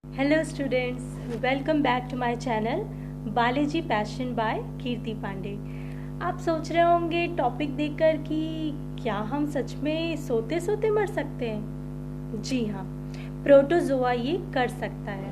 Hello students, welcome back to my channel biology passion by Kirti Pandey. आप सोच रहे होंगे टॉपिक देखकर कि क्या हम सच में सोते सोते मर सकते हैं? जी हाँ, प्रोटोजोआ ये कर सकता है।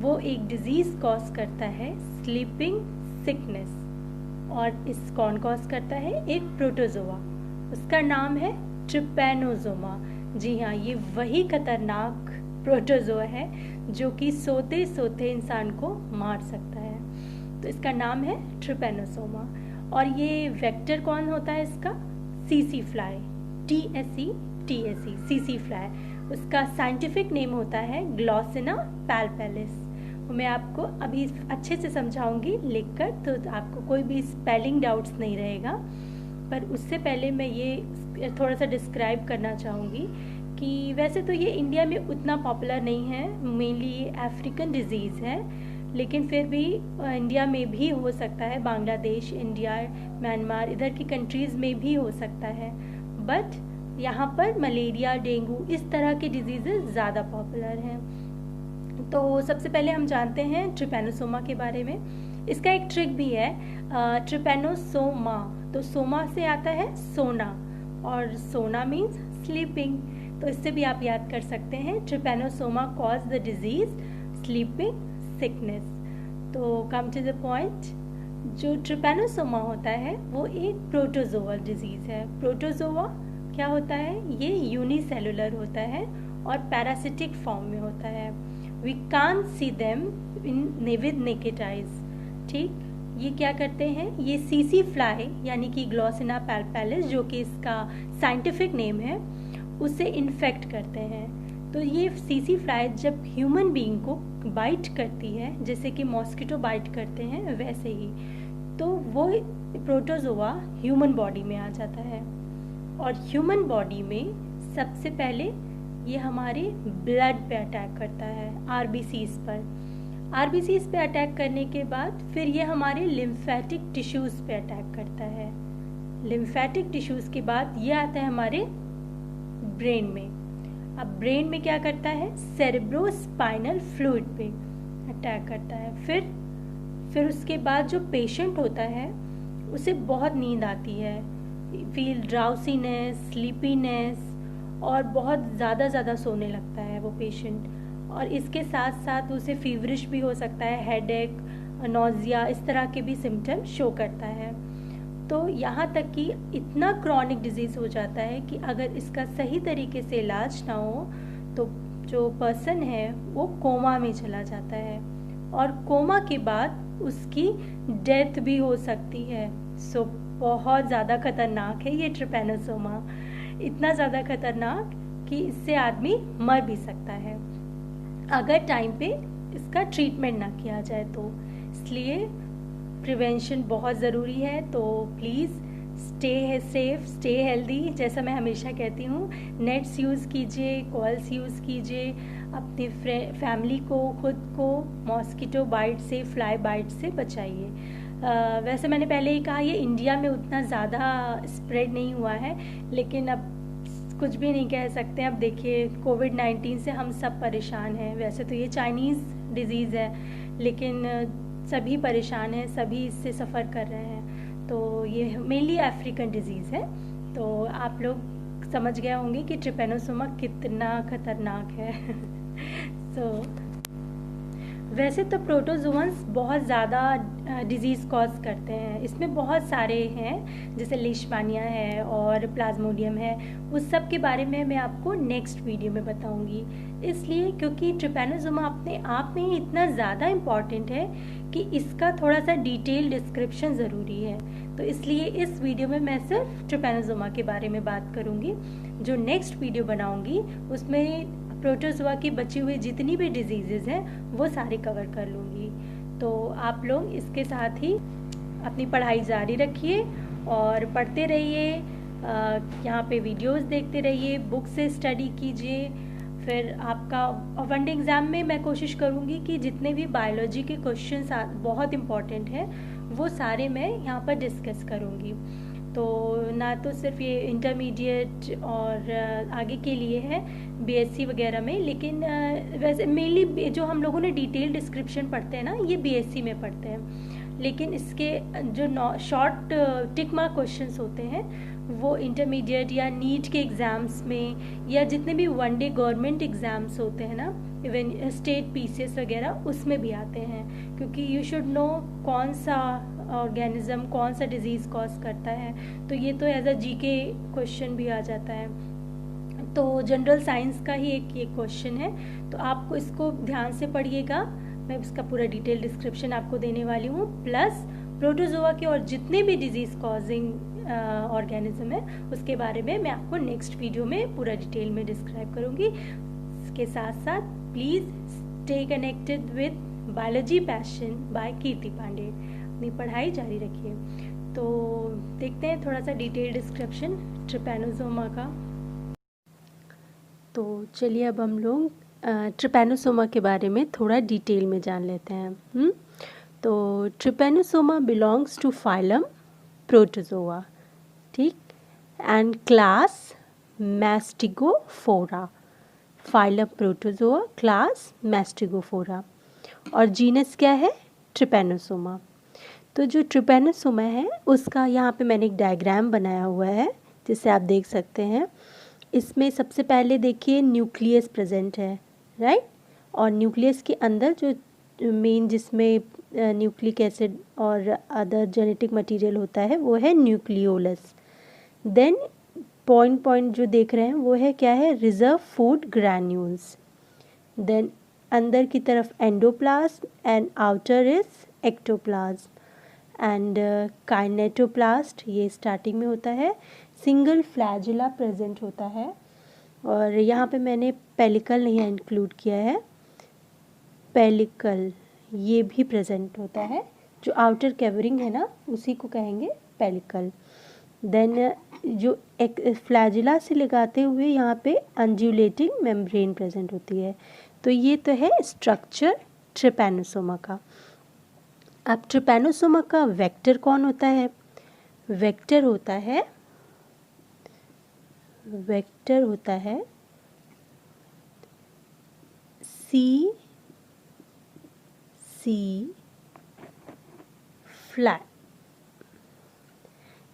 वो एक डिजीज़ कॉज करता है, स्लीपिंग सिकनेस। और इस कौन कॉज करता है? एक प्रोटोजोआ। उसका नाम है ट्रिपैनोसोमा। जी हाँ, ये वही खतरनाक प्रोटोजोआ है जो कि सोते सोते इंसान को मार सकता है। तो इसका नाम है ट्रिपैनोसोमा। और ये वेक्टर कौन होता है इसका? CC fly, TSE CC fly. उसका साइंटिफिक नेम होता है ग्लॉसिना पैल्पेलिस। मैं आपको अभी अच्छे से समझाऊंगी लिखकर, तो आपको कोई भी स्पेलिंग डाउट्स नहीं रहेगा। पर उससे पहले मैं ये थोड़ा सा डिस्क्राइब करना चाहूँगी कि वैसे तो ये इंडिया में उतना पॉपुलर नहीं है, मेनली ये अफ्रीकन डिजीज़ है, लेकिन फिर भी इंडिया में भी हो सकता है, बांग्लादेश, इंडिया, म्यांमार, इधर की कंट्रीज़ में भी हो सकता है। बट यहाँ पर मलेरिया, डेंगू, इस तरह की डिजीज़ेज ज़्यादा पॉपुलर हैं। तो सबसे पहले हम जानते हैं ट्रिपैनोसोमा के बारे में। इसका एक ट्रिक भी है, ट्रिपैनोसोमा, तो सोमा से आता है सोना, और सोना मीन्स स्लीपिंग। तो इससे भी आप याद कर सकते हैं, Trypanosoma cause the disease sleeping sickness. तो कम टू द पॉइंट, जो ट्रिपैनोसोमा होता है वो एक प्रोटोजोअल डिजीज है। प्रोटोजोआ क्या होता है? ये यूनिसेलुलर होता है और पैरासिटिक फॉर्म में होता है। We can't see them in with naked eyes. ठीक, ये क्या करते हैं? ये सीसी फ्लाई यानी कि ग्लॉसिना पैल्पेलिस, जो कि इसका साइंटिफिक नेम है, उसे इन्फेक्ट करते हैं। तो ये सीसी फ्लाई जब ह्यूमन बीइंग को बाइट करती है, जैसे कि मॉस्किटो बाइट करते हैं वैसे ही, तो वो प्रोटोजोआ ह्यूमन बॉडी में आ जाता है। और ह्यूमन बॉडी में सबसे पहले ये हमारे ब्लड पे अटैक करता है, आरबीसीज पर। आरबीसीज पे अटैक करने के बाद फिर ये हमारे लिम्फेटिक टिश्यूज पे अटैक करता है। लिम्फेटिक टिश्यूज के बाद ये आता है हमारे ब्रेन में। अब ब्रेन में क्या करता है? सेरेब्रोस्पाइनल फ्लूइड पे अटैक करता है। फिर उसके बाद जो पेशेंट होता है उसे बहुत नींद आती है, फील ड्राउसीनेस, स्लीपीनेस, और बहुत ज़्यादा सोने लगता है वो पेशेंट। और इसके साथ साथ उसे फीवरिश भी हो सकता है, हेडेक, नोजिया, इस तरह के भी सिम्टम शो करता है। तो यहाँ तक कि इतना क्रॉनिक डिजीज़ हो जाता है कि अगर इसका सही तरीके से इलाज ना हो तो जो पर्सन है वो कोमा में चला जाता है, और कोमा के बाद उसकी डेथ भी हो सकती है। सो बहुत ज़्यादा खतरनाक है ये ट्रिपैनोसोमा, इतना ज़्यादा खतरनाक कि इससे आदमी मर भी सकता है अगर टाइम पे इसका ट्रीटमेंट ना किया जाए तो। इसलिए प्रिवेंशन बहुत ज़रूरी है। तो please stay safe, stay healthy. जैसा मैं हमेशा कहती हूँ, नेट्स यूज़ कीजिए, कॉल्स यूज़ कीजिए, अपनी फैमिली को, खुद को मॉस्किटो बाइट से, फ्लाई बाइट से बचाइए। वैसे मैंने पहले ही कहा, ये इंडिया में उतना ज़्यादा स्प्रेड नहीं हुआ है, लेकिन अब कुछ भी नहीं कह सकते। अब देखिए, कोविड-19 से हम सब परेशान हैं। वैसे तो ये चाइनीज़ डिजीज़ है, लेकिन सभी परेशान हैं, सभी इससे सफ़र कर रहे हैं। तो ये मेनली अफ्रीकन डिजीज़ है। तो आप लोग समझ गए होंगे कि ट्रिपैनोसोमा कितना खतरनाक है। वैसे तो प्रोटोजोअन्स बहुत ज़्यादा डिजीज़ कॉज करते हैं। इसमें बहुत सारे हैं, जैसे लीशमानिया है और प्लाज्मोडियम है। उस सब के बारे में मैं आपको नेक्स्ट वीडियो में बताऊंगी। इसलिए क्योंकि ट्रिपैनोसोमा अपने आप में ही इतना ज़्यादा इम्पॉर्टेंट है कि इसका थोड़ा सा डिटेल डिस्क्रिप्शन ज़रूरी है। तो इसलिए इस वीडियो में मैं सिर्फ ट्रिपैनोसोमा के बारे में बात करूँगी। जो नेक्स्ट वीडियो बनाऊँगी उसमें प्रोटोजोआ की बची हुई जितनी भी डिजीज़ेज़ हैं वो सारे कवर कर लूँगी। तो आप लोग इसके साथ ही अपनी पढ़ाई जारी रखिए और पढ़ते रहिए, यहाँ पे वीडियोस देखते रहिए, बुक से स्टडी कीजिए। फिर आपका वनडे एग्ज़ाम में मैं कोशिश करूँगी कि जितने भी बायोलॉजी के क्वेश्चंस बहुत इम्पॉर्टेंट हैं वो सारे मैं यहाँ पर डिस्कस करूँगी। तो ना तो सिर्फ ये इंटरमीडिएट और आगे के लिए है बीएससी वगैरह में, लेकिन वैसे मेनली जो हम लोगों ने डिटेल डिस्क्रिप्शन पढ़ते हैं ना, ये बीएससी में पढ़ते हैं, लेकिन इसके जो शॉर्ट टिक मार्क क्वेश्चंस होते हैं वो इंटरमीडिएट या नीट के एग्ज़ाम्स में, या जितने भी वनडे गवर्नमेंट एग्ज़ाम्स होते हैं ना, इवन स्टेट पीसीएस वगैरह, उसमें भी आते हैं। क्योंकि यू शुड नो कौन सा ऑर्गेनिज्म कौन सा डिजीज़ कॉज करता है, तो ये तो एज अ जीके क्वेश्चन भी आ जाता है। तो जनरल साइंस का ही एक ये क्वेश्चन है, तो आपको इसको ध्यान से पढ़िएगा। मैं इसका पूरा डिटेल डिस्क्रिप्शन आपको देने वाली हूँ, प्लस प्रोटोजोआ के और जितने भी डिजीज़ कॉजिंग ऑर्गेनिज्म है उसके बारे में मैं आपको नेक्स्ट वीडियो में पूरा डिटेल में डिस्क्राइब करूँगी। इसके साथ साथ please stay connected with biology passion by Kirti Pandey. अपनी पढ़ाई जारी रखिए। तो देखते हैं थोड़ा सा डिटेल डिस्क्रिप्शन ट्रिपैनोसोमा का। तो चलिए अब हम लोग ट्रिपैनोसोमा के बारे में थोड़ा डिटेल में जान लेते हैं। तो trypanosoma belongs to phylum protozoa, ठीक, and class mastigophora. Phylum protozoa, class mastigophora, और जीनस क्या है? ट्रिपैनोसोमा। तो जो ट्रिपैनोसोमा है उसका यहाँ पे मैंने एक डायग्राम बनाया हुआ है जिसे आप देख सकते हैं। इसमें सबसे पहले देखिए न्यूक्लियस प्रेजेंट है, राइट, और न्यूक्लियस के अंदर जो मेन जिसमें न्यूक्लिक एसिड और अदर जेनेटिक मटेरियल होता है वो है न्यूक्लियोलस। देन पॉइंट जो देख रहे हैं वो है क्या है? Reserve food granules. देन अंदर की तरफ endoplasm and outer is ectoplasm and kinetoplast, ये स्टार्टिंग में होता है। सिंगल फ्लैजिला प्रेजेंट होता है, और यहाँ पे मैंने पेलिकल नहीं इंक्लूड किया है, पेलिकल ये भी प्रेजेंट होता है। जो आउटर कैवरिंग है ना उसी को कहेंगे पेलिकल। देन जो एक फ्लैजिला से लगाते हुए यहाँ पे अंजुलेटिंग मेम्ब्रेन प्रेजेंट होती है। तो ये तो है स्ट्रक्चर ट्रिपैनोसोमा का। अब ट्रिपैनोसोमा का वेक्टर कौन होता है? वेक्टर होता है सी फ्लाई।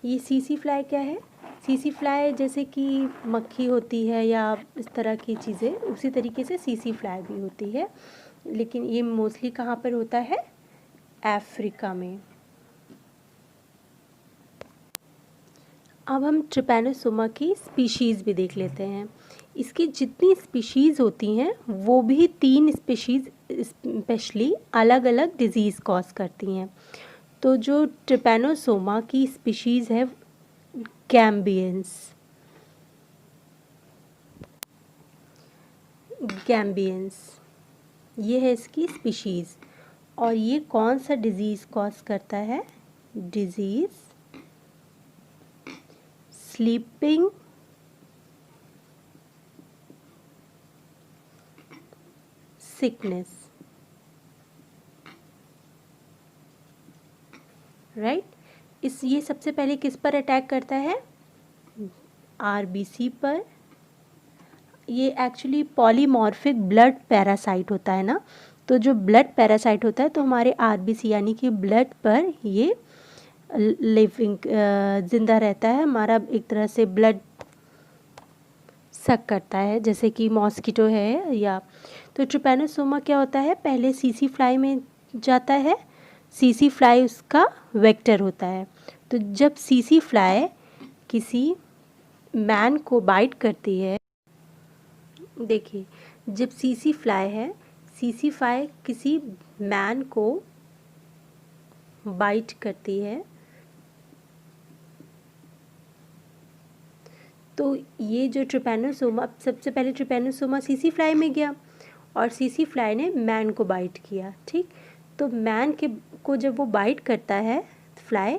ये सी फ्लाई क्या है? सी फ्लाई जैसे कि मक्खी होती है या इस तरह की चीज़ें, उसी तरीके से सी फ्लाई भी होती है, लेकिन ये मोस्टली कहाँ पर होता है? अफ्रीका में। अब हम ट्रिपैनोसोमा की स्पीशीज़ भी देख लेते हैं। इसकी जितनी स्पीशीज़ होती हैं वो भी 3 स्पीशीज़ स्पेशली अलग अलग डिजीज़ कॉज करती हैं। तो जो ट्रिपैनोसोमा की स्पीशीज़ है गैम्बियंस, ये है इसकी स्पीशीज़। और ये कौन सा डिजीज़ कॉज करता है? Disease sleeping sickness, right. ये सबसे पहले किस पर अटैक करता है? आरबीसी पर। ये एक्चुअली पॉलीमॉर्फिक ब्लड पैरासाइट होता है ना, तो जो ब्लड पैरासाइट होता है तो हमारे आरबीसी यानी कि ब्लड पर ये लिविंग जिंदा रहता है, हमारा एक तरह से ब्लड सक करता है, जैसे कि मॉस्किटो है या। तो ट्रिपैनोसोमा क्या होता है? पहले सी फ्लाई में जाता है, सी फ्लाई उसका वेक्टर होता है। तो जब सी फ्लाई किसी मैन को बाइट करती है, देखिए जब सी फ्लाई है, सी फ्लाई किसी मैन को बाइट करती है तो ये जो ट्रिपैनोसोमा, सबसे पहले ट्रिपैनोसोमा सी फ्लाई में गया और सी फ्लाई ने मैन को बाइट किया, ठीक। तो मैन को जब वो बाइट करता है फ्लाई,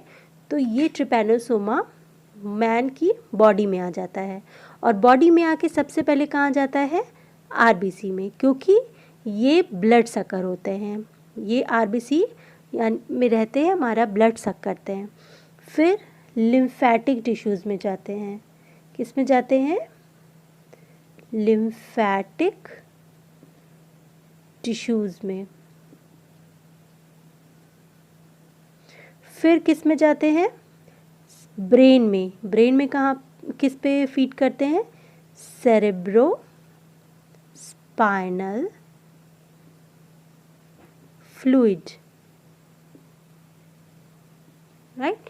तो ये ट्रिपैनोसोमा मैन की बॉडी में आ जाता है, और बॉडी में आके सबसे पहले कहाँ जाता है? आरबीसी में, क्योंकि ये ब्लड सकर होते हैं, ये आरबीसी में रहते हैं, हमारा ब्लड सक करते हैं। फिर लिम्फेटिक टिश्यूज़ में जाते हैं। किस में जाते हैं? लिम्फेटिक टिश्यूज़ में। फिर किस में जाते हैं? ब्रेन में। ब्रेन में कहाँ, किस पे फीड करते हैं? Cerebro spinal fluid, right.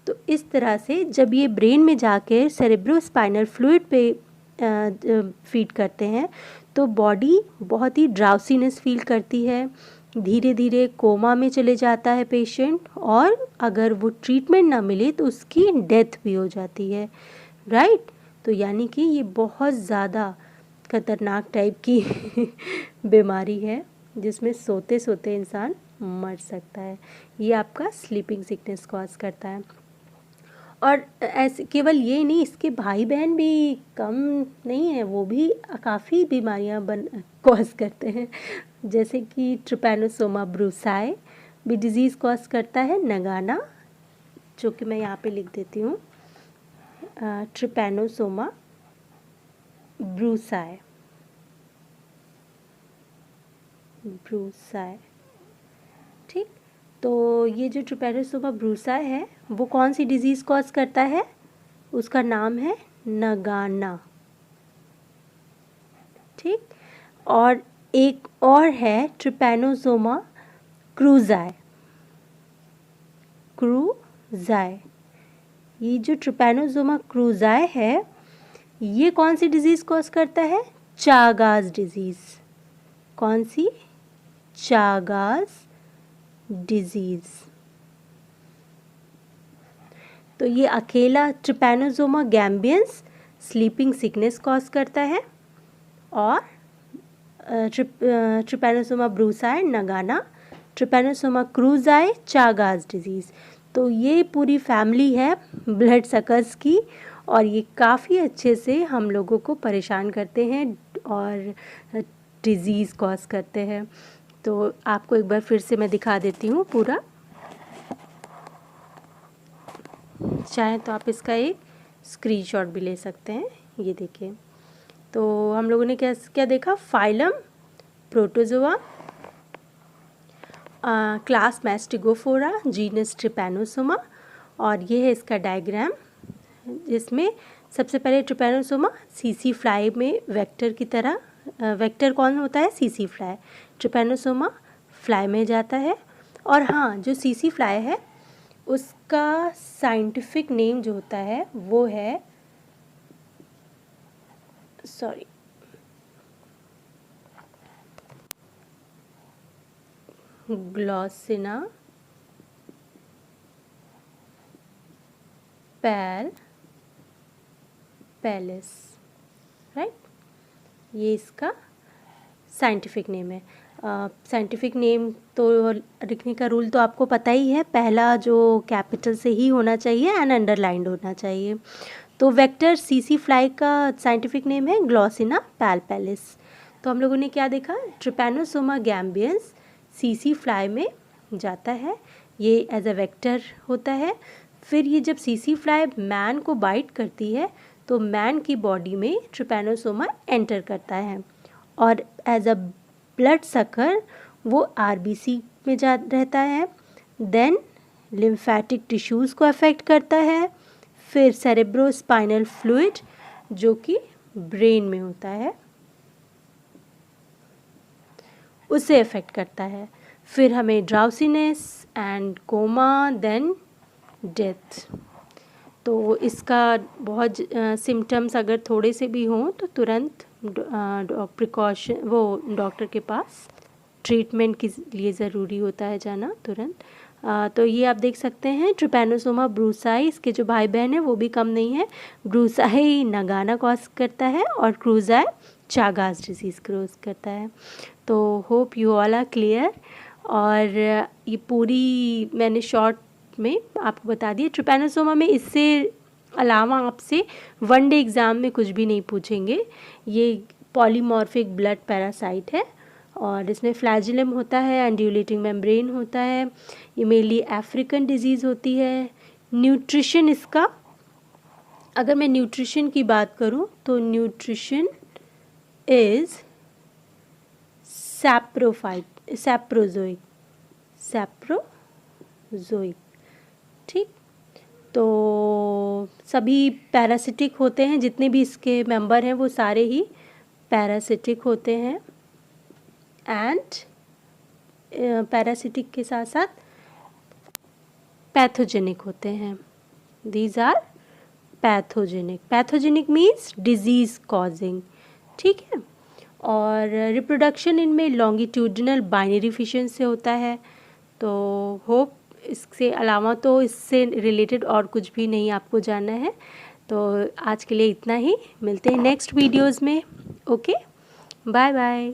तो इस तरह से जब ये ब्रेन में जाके सेरेब्रो स्पाइनल फ्लूइड पे फीड करते हैं तो बॉडी बहुत ही ड्राउसीनेस फील करती है, धीरे धीरे कोमा में चले जाता है पेशेंट, और अगर वो ट्रीटमेंट ना मिले तो उसकी डेथ भी हो जाती है, राइट। तो यानी कि ये बहुत ज़्यादा खतरनाक टाइप की बीमारी है जिसमें सोते सोते इंसान मर सकता है। ये आपका स्लीपिंग सिकनेस कॉज करता है। और ऐसे केवल ये नहीं, इसके भाई बहन भी कम नहीं है, वो भी काफ़ी बीमारियां कॉज करते हैं, जैसे कि ट्रिपैनोसोमा ब्रूसाई भी डिज़ीज़ कॉज करता है, नगाना, जो कि मैं यहाँ पे लिख देती हूँ, ट्रिपैनोसोमा ब्रूसाई, ठीक। तो ये जो ट्रिपैनोसोमा ब्रूसाई है वो कौन सी डिज़ीज़ कॉज करता है? उसका नाम है नगाना, ठीक। और एक और है ट्रिपैनोसोमा क्रूज़ाई। ये जो ट्रिपैनोसोमा क्रूज़ाई है ये कौन सी डिज़ीज़ कॉज करता है? Chagas disease. कौन सी? Chagas disease. तो ये अकेला trypanosoma gambiense sleeping sickness cause करता है, और trypanosoma brucei nagana, trypanosoma cruzi Chagas disease. तो ये पूरी फैमिली है ब्लड सकर्स की, और ये काफ़ी अच्छे से हम लोगों को परेशान करते हैं और डिज़ीज़ कॉज करते हैं। तो आपको एक बार फिर से मैं दिखा देती हूँ पूरा, चाहे तो आप इसका एक स्क्रीनशॉट भी ले सकते हैं। ये देखिए, तो हम लोगों ने क्या क्या देखा? Phylum protozoa, class mastigophora, genus trypanosoma, और ये है इसका डायग्राम, जिसमें सबसे पहले ट्रिपैनोसोमा सीसी फ्लाई में वेक्टर की तरह, वेक्टर कौन होता है? CC fly. ट्रिपैनोसोमा फ्लाई में जाता है, और हाँ, जो सीसी फ्लाई है उसका साइंटिफिक नेम जो होता है वो है, ग्लॉसिना पैलेस, राइट। ये इसका साइंटिफिक नेम है। साइंटिफिक नेम तो लिखने का रूल तो आपको पता ही है, पहला जो कैपिटल से ही होना चाहिए एंड अंडरलाइंड होना चाहिए। तो वेक्टर सीसी फ्लाई का साइंटिफिक नेम है ग्लॉसिना पैलेस। तो हम लोगों ने क्या देखा? ट्रिपैनोसोमा गैम्बियंस सीसी फ्लाई में जाता है, ये एज अ वेक्टर होता है। फिर ये जब सीसी फ्लाई मैन को बाइट करती है तो मैन की बॉडी में ट्रिपैनोसोमा एंटर करता है, और एज अ ब्लड सकर वो आरबीसी में जा रहता है, देन लिम्फेटिक टिश्यूज़ को अफेक्ट करता है, फिर सेरेब्रो स्पाइनल फ्लूइड जो कि ब्रेन में होता है उसे अफेक्ट करता है, फिर हमें drowsiness and coma, then death. तो इसका बहुत सिम्टम्स अगर थोड़े से भी हों तो तुरंत प्रिकॉशन वो डॉक्टर के पास ट्रीटमेंट के लिए ज़रूरी होता है जाना तुरंत। तो ये आप देख सकते हैं ट्रिपैनोसोमा ब्रूसाई, इसके जो भाई बहन हैं वो भी कम नहीं है। ब्रूसाई नगाना कॉज करता है और क्रूज़ाई चागास डिजीज़ क्रोज करता है। तो hope you all are clear. और ये पूरी मैंने शॉर्ट में आपको बता दिया। ट्रिपैनोसोमा में इससे अलावा आपसे वन डे एग्ज़ाम में कुछ भी नहीं पूछेंगे। ये पॉलीमॉर्फिक ब्लड पैरासाइट है और इसमें फ्लैजिलम होता है, एंड्यूलेटिंग मेम्ब्रेन होता है। ये मेनली अफ्रीकन डिजीज़ होती है, न्यूट्रिशन इसका, अगर मैं न्यूट्रिशन की बात करूं तो न्यूट्रिशन इज सैप्रोजोइक, ठीक। तो सभी पैरासिटिक होते हैं, जितने भी इसके मेंबर हैं वो सारे ही पैरासिटिक होते हैं। एंड पैरासिटिक के साथ साथ पैथोजेनिक होते हैं। These are pathogenic. Pathogenic means disease causing, ठीक है। और रिप्रोडक्शन इनमें लॉन्गिट्यूडिनल बाइनरी फिशन से होता है। तो होप इससे अलावा तो इससे रिलेटेड और कुछ भी नहीं आपको जानना है। तो आज के लिए इतना ही, मिलते हैं नेक्स्ट वीडियोज़ में। Okay, bye bye.